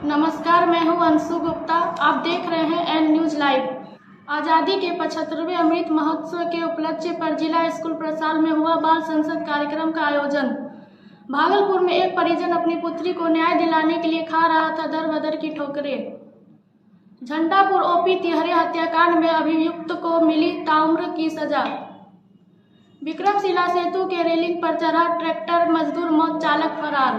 नमस्कार, मैं हूं अंशु गुप्ता। आप देख रहे हैं एन न्यूज लाइव। आज़ादी के 75वें अमृत महोत्सव के उपलक्ष्य पर जिला स्कूल प्रसाल में हुआ बाल संसद कार्यक्रम का आयोजन। भागलपुर में एक परिजन अपनी पुत्री को न्याय दिलाने के लिए खा रहा था दर बदर की ठोकरें। झंडापुर ओपी तिहरे हत्याकांड में अभियुक्त को मिली ताउम्र की सजा। विक्रमशिला सेतु के रेलिंग पर चढ़ा ट्रैक्टर मजदूर मौत, चालक फरार।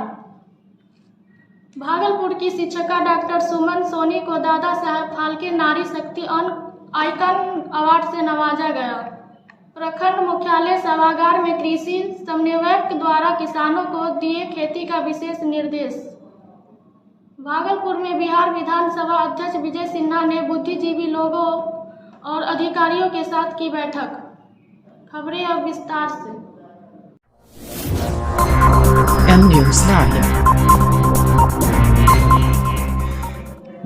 भागलपुर की शिक्षिका डॉक्टर सुमन सोनी को दादा साहब फाल्के नारी शक्ति आइकन अवार्ड से नवाजा गया। प्रखंड मुख्यालय सभागार में कृषि समन्वयक द्वारा किसानों को दिए खेती का विशेष निर्देश। भागलपुर में बिहार विधानसभा अध्यक्ष विजय सिन्हा ने बुद्धिजीवी लोगों और अधिकारियों के साथ की बैठक। खबरें अब विस्तार से। N news live.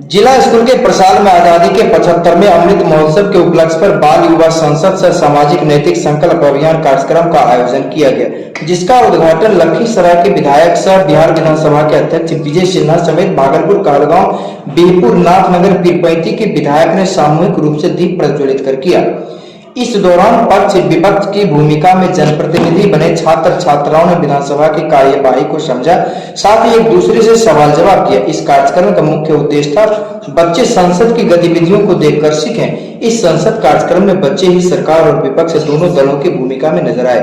जिला स्कूल के प्रसाल में आजादी के 75वें अमृत महोत्सव के उपलक्ष्य पर बाल युवा संसद से सामाजिक नैतिक संकल्प अभियान कार्यक्रम का आयोजन किया गया, जिसका उद्घाटन लखीसराय के विधायक सह बिहार विधानसभा के अध्यक्ष विजय सिन्हा समेत भागलपुर, कहलगांव, बिहपुर, नाथनगर, पीरपैंती के विधायक ने सामूहिक रूप से दीप प्रज्वलित कर किया। इस दौरान पक्ष विपक्ष की भूमिका में जनप्रतिनिधि बने छात्र छात्राओं ने विधानसभा की कार्यवाही को समझा, साथ ही एक दूसरे से सवाल जवाब किया। इस कार्यक्रम का मुख्य उद्देश्य था बच्चे संसद की गतिविधियों को देखकर सीखें। इस संसद कार्यक्रम में बच्चे ही सरकार और विपक्ष दोनों दलों की भूमिका में नजर आए।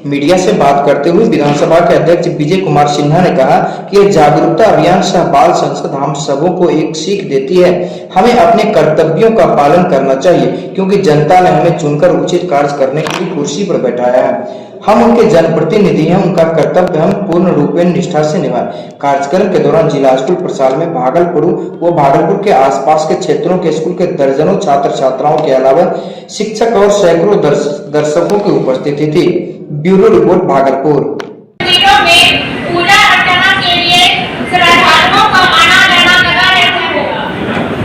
मीडिया से बात करते हुए विधानसभा के अध्यक्ष विजय कुमार सिन्हा ने कहा कि यह जागरूकता अभियान सह बाल संसद हम सबों को एक सीख देती है। हमें अपने कर्तव्यों का पालन करना चाहिए, क्योंकि जनता ने हमें चुनकर उचित कार्य करने की कुर्सी पर बैठाया है। हम उनके जनप्रतिनिधि हैं, उनका कर्तव्य हम पूर्ण रूप में निष्ठा से निभाएं। कार्यक्रम के दौरान जिला स्कूल प्रसाल में भागलपुर व भागलपुर के आसपास के क्षेत्रों के स्कूल के दर्जनों छात्र छात्राओं के अलावा शिक्षक और सैकड़ों दर्शकों की उपस्थिति थी। Bureau report, Bhagalpur. पूजा अर्चना के लिए श्रद्धालुओं का आना जाना लगा रहता होगा।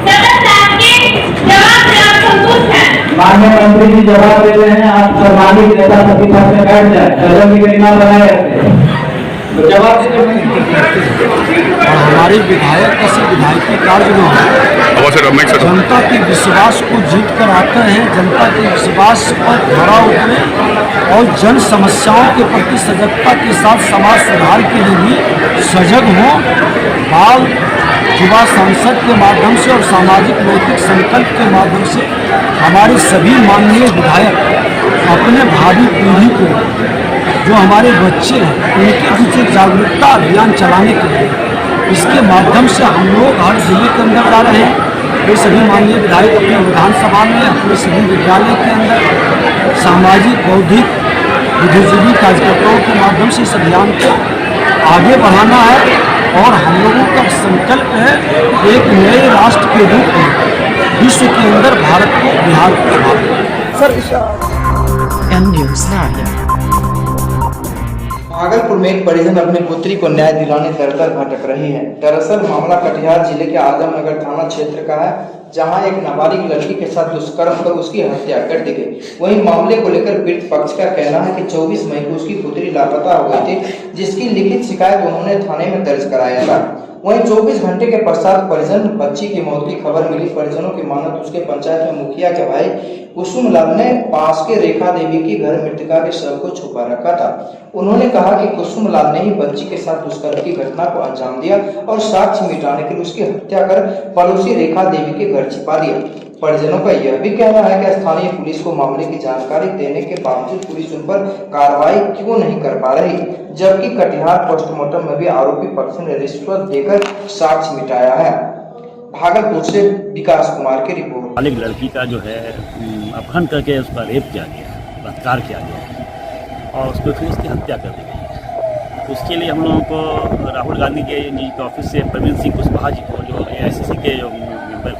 सदन साहब के जवाब से आप संतुष्ट हैं? माननीय मंत्री जी जवाब दे रहे हैं, आप सम्मानित नेता सभी साथ में बैठ जाए, सदन की गरिमा बनाए रखते हैं। तो जवाब दे और हमारे विधायक ऐसे विधायकी कार्य में जनता के विश्वास को जीत कर आते हैं, जनता के विश्वास पर खरा उतरे और जन समस्याओं के प्रति सजगता के साथ समाज सुधार के लिए भी सजग हों। बाल युवा संसद के माध्यम से और सामाजिक नैतिक संकल्प के माध्यम से हमारे सभी माननीय विधायक अपने भावी पीढ़ी को, जो हमारे बच्चे हैं, उनके पीछे जागरूकता अभियान चलाने के लिए इसके माध्यम से हम लोग हर जिले के अंदर जा रहे हैं। वे सभी माननीय विधायक अपने विधानसभा में, अपने सभी विद्यालय के अंदर सामाजिक बौद्धिक बुद्धिजीवी कार्यकर्ताओं के माध्यम से इस अभियान को आगे बढ़ाना है। और हम लोगों का संकल्प है एक नए राष्ट्र के रूप में विश्व के अंदर भारत को, बिहार को sir. N news live. Bhagalpur में एक परिजन अपनी पुत्री को न्याय दिलाने दर-दर भटक रही है। दरअसल मामला कटिहार जिले के आजमनगर थाना क्षेत्र का है, जहां एक नाबालिग लड़की के साथ दुष्कर्म कर उसकी हत्या कर दी गई। वहीं मामले को लेकर पीड़ित पक्ष का कहना है कि 24 मई को उसकी पुत्री लापता हो गई थी, जिसकी लिखित शिकायत उन्होंने थाने में दर्ज कराया था। वहीं 24 घंटे के पश्चात परिजन बच्ची की मौत की खबर मिली। परिजनों की मानत उसके पंचायत में मुखिया के भाई कुसुम लाल ने पास के रेखा देवी के घर मृतका के शव को छुपा रखा था। उन्होंने कहा कि कुसुम लाल ने ही बच्ची के साथ दुष्कर्म की घटना को अंजाम दिया और साक्ष्य मिटाने के लिए उसकी हत्या कर पड़ोसी रेखा देवी के घर छिपा दिया। परिजनों का यह भी कहना है कि स्थानीय पुलिस को मामले की जानकारी देने के बावजूद पुलिस उन पर कार्रवाई क्यों नहीं कर पा रही, जबकि कटिहार पोस्टमार्टम में भी आरोपी पक्ष ने रिश्वत देकर साक्ष्य मिटाया है। भागलपुर से विकास कुमार की रिपोर्ट। एक लड़की का जो है अपहरण करके उसका रेप किया गया, बलात्कार किया गया और उसको फिर उसकी हत्या कर दी गई। उसके लिए हम लोगों को राहुल गांधी जी के ऑफिस से प्रवीण सिंह कुशवाहा जी को, जो AICC के जो मेंबर,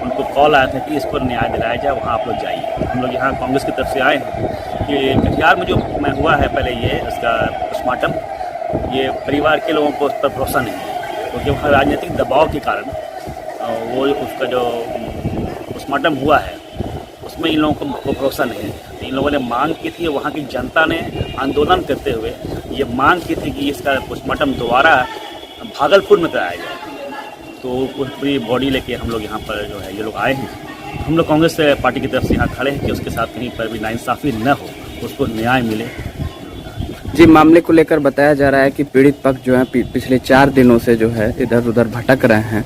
उनको कॉल आया था कि इस पर न्याय दिलाया जाए, वहाँ आप लोग जाइए। हम लोग यहाँ कांग्रेस की तरफ से आए हैं कि कटिहार में जो हुआ है, पहले ये उसका पोस्टमार्टम, ये परिवार के लोगों को उस पर भरोसा नहीं है, क्योंकि वहाँ राजनीतिक दबाव के कारण वो उसका जो पोस्टमार्टम हुआ है उसमें इन लोगों को भरोसा नहीं है। इन लोगों ने मांग की थी, वहाँ की जनता ने आंदोलन करते हुए ये मांग की थी कि इसका पोस्टमार्टम दोबारा भागलपुर में कराया जाए। तो पूरी बॉडी लेके हम लोग यहाँ पर जो है ये लोग आए हैं। हम लोग कांग्रेस पार्टी की तरफ से यहाँ खड़े हैं कि उसके साथ कहीं पर भी नाइंसाफ़ी न हो, उसको न्याय मिले। जी, मामले को लेकर बताया जा रहा है कि पीड़ित पक्ष जो है पिछले 4 दिनों से जो है इधर उधर भटक रहे हैं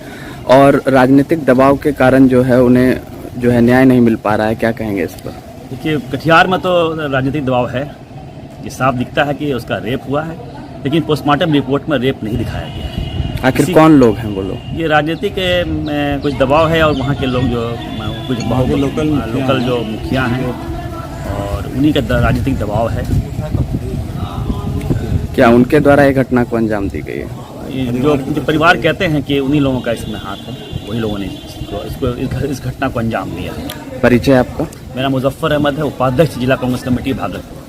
और राजनीतिक दबाव के कारण जो है उन्हें जो है न्याय नहीं मिल पा रहा है। क्या कहेंगे इस पर? देखिए, कटिहार में तो राजनीतिक दबाव है, ये साफ दिखता है कि उसका रेप हुआ है, लेकिन पोस्टमार्टम रिपोर्ट में रेप नहीं दिखाया गया है। आखिर कौन लोग हैं वो लोग? ये राजनीतिक कुछ दबाव है और वहाँ के लोग जो कुछ लोकल जो मुखिया हैं और उन्हीं का राजनीतिक दबाव है। क्या उनके द्वारा ये घटना को अंजाम दी गई है? जो परिवार कहते हैं कि उन्हीं लोगों का इसमें हाथ है, वही लोगों ने इस घटना को अंजाम दिया है। परिचय आपका? मेरा मुजफ्फर अहमद है, उपाध्यक्ष जिला Congress committee Bhagalpur.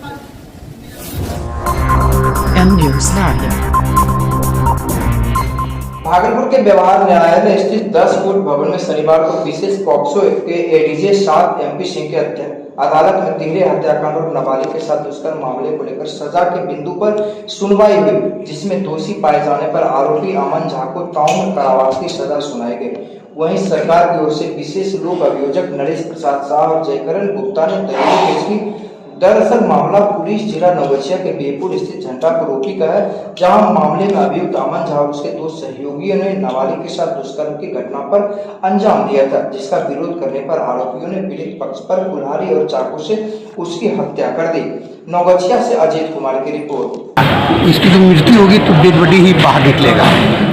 M News Naya. Bhagalpur के व्यवहार न्यायालय स्थित 10 फुट भवन में शनिवार को विशेष पॉक्सो के एडीजे 7 MP सिंह के अदालत में तिहरे हत्याकांड और नाबालिग के साथ दुष्कर्म मामले को लेकर सजा के बिंदु पर सुनवाई हुई, जिसमें दोषी पाए जाने पर आरोपी अमन झा को ताउम्र कारावास की सजा सुनाई गई। वहीं सरकार की ओर से विशेष लोक अभियोजक नरेश प्रसाद शाह और जयकरण गुप्ता ने दलील पेश की। दरअसल मामला पुलिस जिला नवगछिया के बेपुर स्थित झंटापुर ओटी का है, जहां मामले में अभियुक्त अमन झा और उसके 2 सहयोगियों ने नाबालिग के साथ दुष्कर्म की घटना पर अंजाम दिया था, जिसका विरोध करने पर आरोपियों ने पीड़ित पक्ष पर कुल्हाड़ी और चाकू से उसकी हत्या कर दी। नवगछिया से अजीत कुमार की रिपोर्ट। इसकी जो मृत्यु होगी तो डेड बॉडी ही बाहर निकलेगा।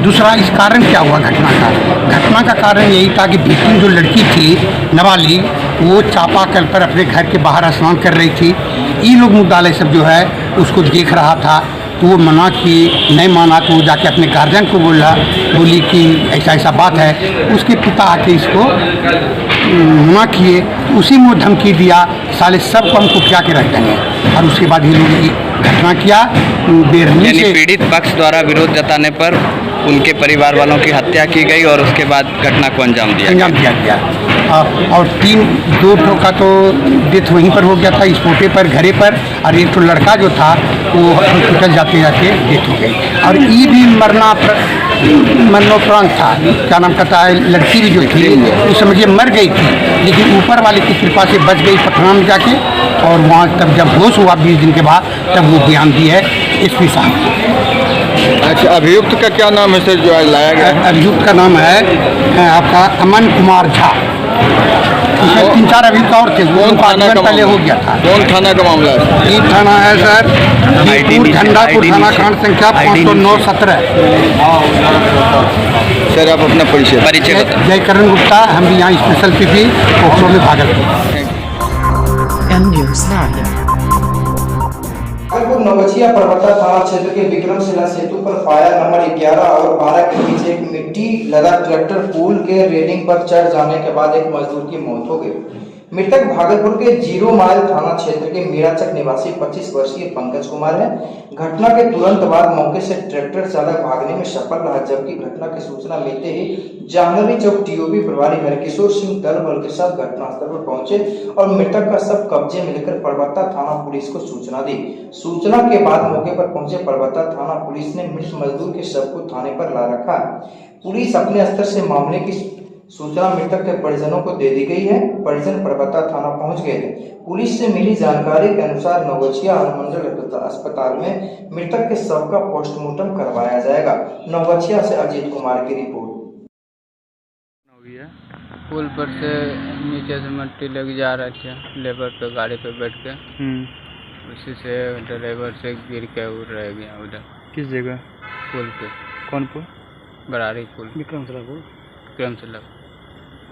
दूसरा, इस कारण क्या हुआ घटना का? घटना का कारण यही था कि विक्टिम जो लड़की थी नाबालिग, वो चापाकल पर अपने घर के बाहर स्नान कर रही थी। ये लोग मुद्दालय सब जो है उसको देख रहा था, तो वो मना की, नहीं माना तो वो जाके अपने गार्जियन को बोली कि ऐसा ऐसा बात है। उसके पिता आके इसको मना किए, तो उसी में धमकी दिया, साले सबको हम कुटिया के रख देंगे। और उसके बाद ये लोग घटना किया बेरहमी से। पीड़ित पक्ष द्वारा विरोध जताने पर उनके परिवार वालों की हत्या की गई और उसके बाद घटना को अंजाम दिया गया। और 2 ठो का तो डेथ वहीं पर हो गया था, स्पोटे पर, घरे पर, और एक तो लड़का जो था वो हॉस्पिटल जाते जाते डेथ हो गई। और ये भी मरणोपरांत था। क्या नाम कहता है, लड़की भी जो थी वो समझिए मर गई थी, लेकिन ऊपर वाले की कृपा से बच गई पटना में जाके। और वहाँ तब जब होश हुआ 20 दिन के बाद, तब वो बयान दी है SP साहब। अच्छा, अभियुक्त का क्या नाम है सर जो आज लाया गया? अभियुक्त का नाम है आपका अमन कुमार झा। 3-4 अभियुक्त और थे, वो पहले हो गया था। कौन थाना का मामला है? ये थाना है सर झंडापुर, थाना खंड संख्या 509-17। सर आप अपना परिचय जयकरण गुप्ता, हम भी यहाँ स्पेशल PP पोक्सो में Bhagalpur. M News Naya. Bhagalpur Naugachia पर्वता थाना क्षेत्र के विक्रमशिला सेतु पर फायर नंबर 11 और 12 के बीच एक मिट्टी लदा ट्रैक्टर पुल के रेलिंग पर चढ़ जाने के बाद एक मजदूर की मौत हो गई। मृतक भागलपुर के 0 माइल थाना क्षेत्र के मीराचक निवासी 25 वर्षीय पंकज कुमार है। घटना के तुरंत बाद मौके से ट्रैक्टर चालक भागने में सफल रहा, जबकि घटना की सूचना मिलते ही जाह्नवी चौक TOP प्रभारी हरकिशोर सिंह दल बल के साथ घटनास्थल पर पहुंचे और मृतक का शव कब्जे में लेकर परबत्ता थाना पुलिस को सूचना दी। सूचना के बाद मौके पर पहुंचे परबत्ता थाना पुलिस ने मृत मजदूर के शव को थाने पर ला रखा। पुलिस अपने स्तर से मामले की सूचना मृतक के परिजनों को दे दी गई है। परिजन परबत्ता थाना पहुंच गए थे। पुलिस से मिली जानकारी के अनुसार नवगछिया अनुमंडल अस्पताल में मृतक के शव का पोस्टमार्टम करवाया जाएगा। नवगछिया से अजीत कुमार की रिपोर्ट। पुल पर से नीचे से मिट्टी लग जा रहे थे, लेबर पे गाड़ी पे बैठ के, उसी से ड्राइवर से गिर के उड़ रह गया उधर। किस जगह? पुल पे। कौन पुल? बरारी पुल। विक्रमशिला।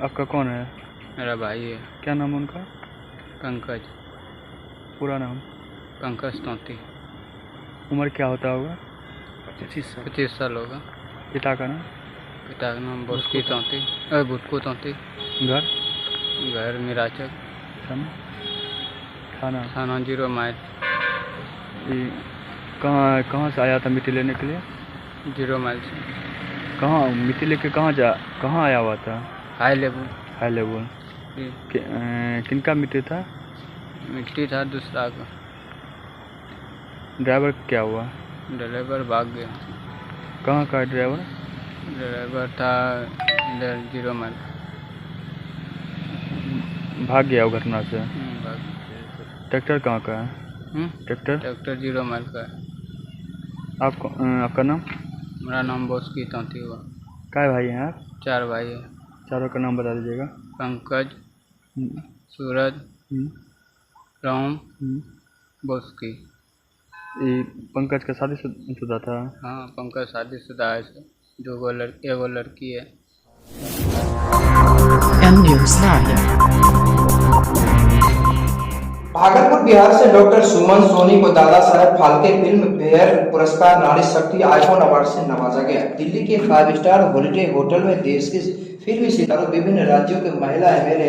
आपका कौन है? मेरा भाई है। क्या नाम उनका? पंकज। पूरा नाम? पंकज तौती। उम्र क्या होता होगा? 25 साल होगा। पिता का नाम? पिता का नाम बुटकू तौती। बुटकू तौती। घर मीराचक। थाना 0 माइल। कहाँ से आया था मिट्टी लेने के लिए? 0 माइल से। कहाँ मिट्टी लेके कहाँ आया हुआ था? High level. किनका मिट्टी था? मिट्टी था दूसरा का। ड्राइवर क्या हुआ? ड्राइवर भाग गया। कहाँ का ड्राइवर? ड्राइवर था इधर 0 माइल। भाग गया वो घटना से। ट्रैक्टर कहाँ का है? ट्रैक्टर 0 माइल का है। आपका नाम? मेरा नाम बोस्की तौती हुआ। काय भाई हैं आप? 4 भाई है। चारों का नाम बता दीजिएगा। पंकज, सूरज, राम, बोस्की। ये पंकज का शादीशुदा था? हाँ, पंकज शादीशुदा है। 2 लड़की है। M News Live. Bhagalpur Bihar से डॉक्टर सुमन सोनी को दादा साहेब फाल्के फिल्म फेयर पुरस्कार नारी शक्ति आईफोन अवार्ड से नवाजा गया। दिल्ली के 5 स्टार हॉलिडे होटल में देश के फिल्मी सितारों, विभिन्न राज्यों के महिला एमएलए,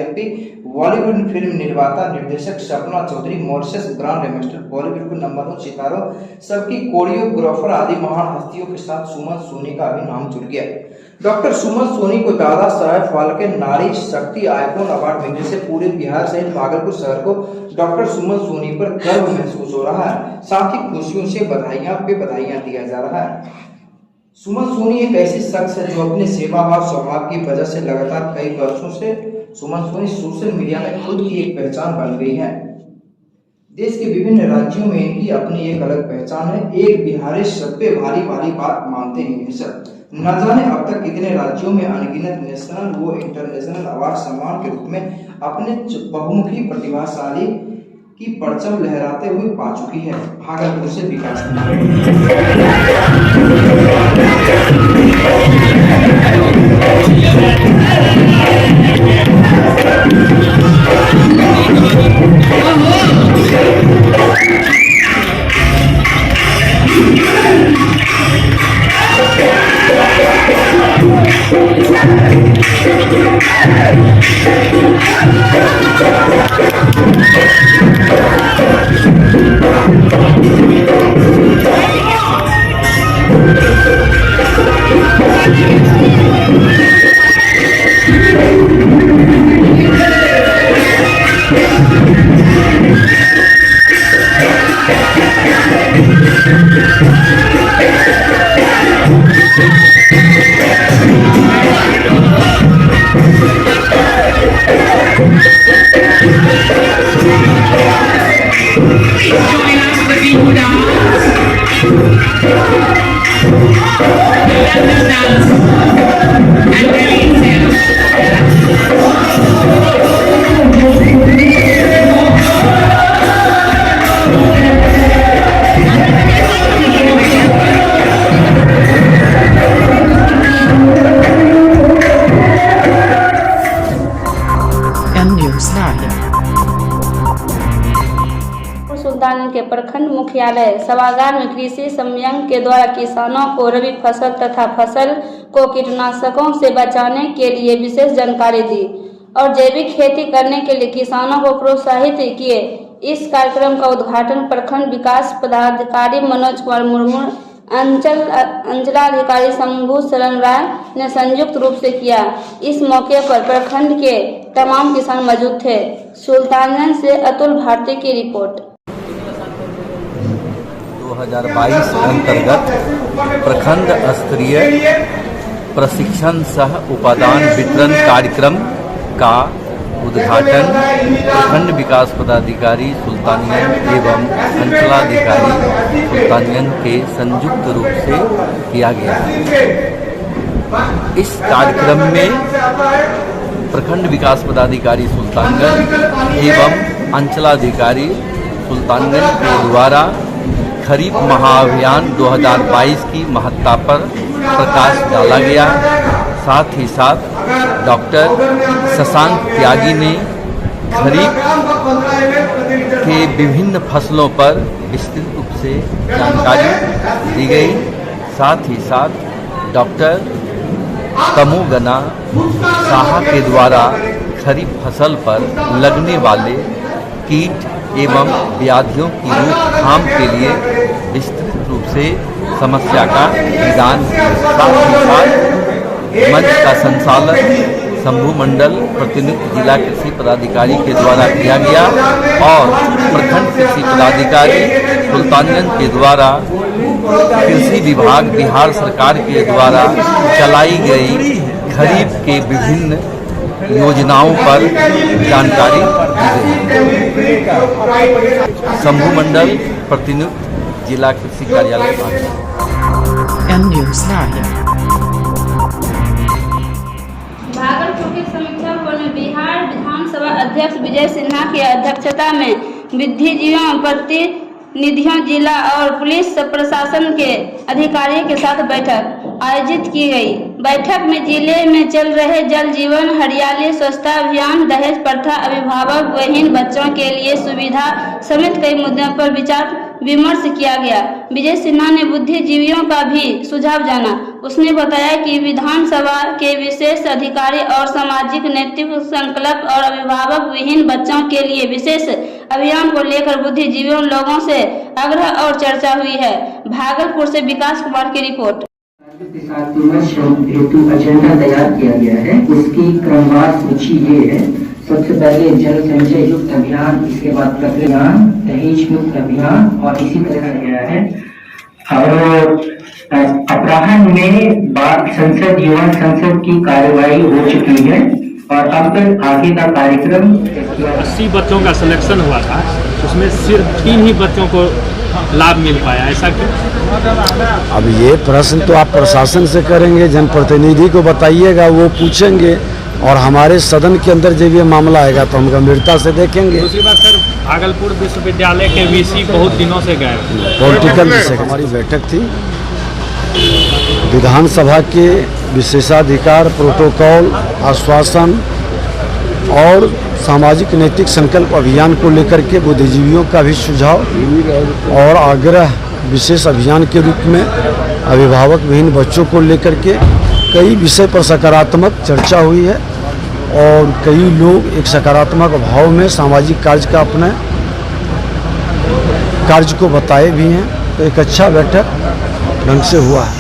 बॉलीवुड फिल्म निर्माता निर्देशक Sapna Chaudhary, Mauritius brand ambassador, Bollywood के नंबर 1 सितारों, सबकी कोरियोग्राफर आदि महान हस्तियों के साथ सुमन सोनी का भी नाम जुड़ गया। डॉक्टर सुमन सोनी को दादा साहेब फाल्के नारी शक्ति आईफोन अवार्ड मिलने से पूरे बिहार सहित भागलपुर शहर को डॉक्टर सुमन सोनी पर गर्व महसूस हो रहा है। साथ ही खुशियों से बधाइयां दिया जा रहा है। सुमन सोनी एक ऐसी शख्स है जो अपने सेवा भाव स्वभाव की वजह से लगातार कई वर्षों से सुमन सोनी सोशल मीडिया में खुद की एक पहचान बन गई है। देश के विभिन्न राज्यों में इनकी अपनी एक अलग पहचान है। एक बिहारी सब पे भारी वाली बात मानते हैं सब। न जाने अब तक कितने राज्यों में अनगिनत नेशनल व इंटरनेशनल अवार्ड सम्मान के रूप में अपने बहुमुखी प्रतिभाशाली की परचम लहराते हुए पा चुकी है। भागलपुर से विकास सुल्तान के प्रखंड मुख्यालय सभागार में कृषि समयंक के द्वारा किसानों को रबी फसल तथा फसल को कीटनाशकों से बचाने के लिए विशेष जानकारी दी और जैविक खेती करने के लिए किसानों को प्रोत्साहित किए। इस कार्यक्रम का उद्घाटन प्रखंड विकास पदाधिकारी मनोज कुमार मुर्मू, अंचलाधिकारी शंभू शरण राय ने संयुक्त रूप से किया। इस मौके पर प्रखंड के तमाम किसान मौजूद थे। सुल्तानगंज से अतुल भारती की रिपोर्ट। 2022 अंतर्गत प्रखंड स्तरीय प्रशिक्षण सह उपादान वितरण कार्यक्रम का उद्घाटन प्रखंड विकास पदाधिकारी सुल्तानगंज एवं अंचलाधिकारी सुल्तानगंज के संयुक्त रूप से किया गया है। इस कार्यक्रम में प्रखंड विकास पदाधिकारी सुल्तानगंज एवं अंचलाधिकारी सुल्तानगंज के द्वारा खरीफ महाअभियान 2022 की महत्ता पर प्रकाश डाला गया। साथ ही साथ डॉक्टर शशांक त्यागी ने खरीफ के विभिन्न फसलों पर विस्तृत रूप से जानकारी दी गई। साथ ही साथ डॉक्टर तमोगना साहा के द्वारा खरीफ फसल पर लगने वाले कीट एवं व्याधियों की रोकथाम के लिए विस्तृत रूप से समस्या का निदान। साथ ही साथ मंच का संचालन शंभू मंडल प्रतिनियुक्त जिला कृषि पदाधिकारी के द्वारा किया गया और प्रखंड कृषि पदाधिकारी सुल्तानगंज के द्वारा कृषि विभाग बिहार सरकार के द्वारा चलाई गई खरीफ के विभिन्न योजनाओं पर जानकारी दी गई। शंभू मंडल, प्रतिनिधि, जिला कृषि कार्यालय Bhagalpur. M News Live। Bhagalpur के समीक्षा भवन में बिहार विधानसभा अध्यक्ष विजय सिन्हा की अध्यक्षता में बुद्धिजीवियों, प्रतिनिधियों, जिला और पुलिस प्रशासन के अधिकारियों के साथ बैठक आयोजित की गई। बैठक में जिले में चल रहे जल जीवन हरियाली स्वच्छता अभियान, दहेज प्रथा, अभिभावक विहीन बच्चों के लिए सुविधा समेत कई मुद्दों पर विचार विमर्श किया गया। विजय सिन्हा ने बुद्धिजीवियों का भी सुझाव जाना। उसने बताया कि विधानसभा के विशेष अधिकारी और सामाजिक नैतिक संकल्प और अभिभावक विहीन बच्चों के लिए विशेष अभियान को लेकर बुद्धिजीवियों लोगों से आग्रह और चर्चा हुई है। भागलपुर से विकास कुमार की रिपोर्ट। हेतु एजेंडा तैयार किया गया है। उसकी क्रमवार सूची ये है। सबसे पहले जल संचय युक्त अभियान, इसके बाद प्रक्रिया दहेज मुक्त अभियान और इसी तरह गया है। और अपराह्न में बाल संसद, युवा संसद की कार्यवाही हो चुकी है और अब तक आगे का कार्यक्रम 80 बच्चों का सिलेक्शन हुआ था, उसमें सिर्फ 3 ही बच्चों को लाभ मिल पाया। ऐसा क्यों? अब ये प्रश्न तो आप प्रशासन से करेंगे, जनप्रतिनिधि को बताइएगा, वो पूछेंगे और हमारे सदन के अंदर जब ये मामला आएगा तो हम गंभीरता से देखेंगे। दूसरी बात सर, भागलपुर विश्वविद्यालय के वीसी बहुत दिनों से गए, पॉलिटिकल विषय हमारी बैठक थी। विधानसभा के विशेषाधिकार, प्रोटोकॉल, आश्वासन और सामाजिक नैतिक संकल्प अभियान को लेकर के बुद्धिजीवियों का भी सुझाव और आग्रह विशेष अभियान के रूप में अभिभावक विहीन बच्चों को लेकर के कई विषय पर सकारात्मक चर्चा हुई है और कई लोग एक सकारात्मक भाव में सामाजिक कार्य का अपने कार्य को बताए भी हैं। तो एक अच्छा बैठक ढंग से हुआ है।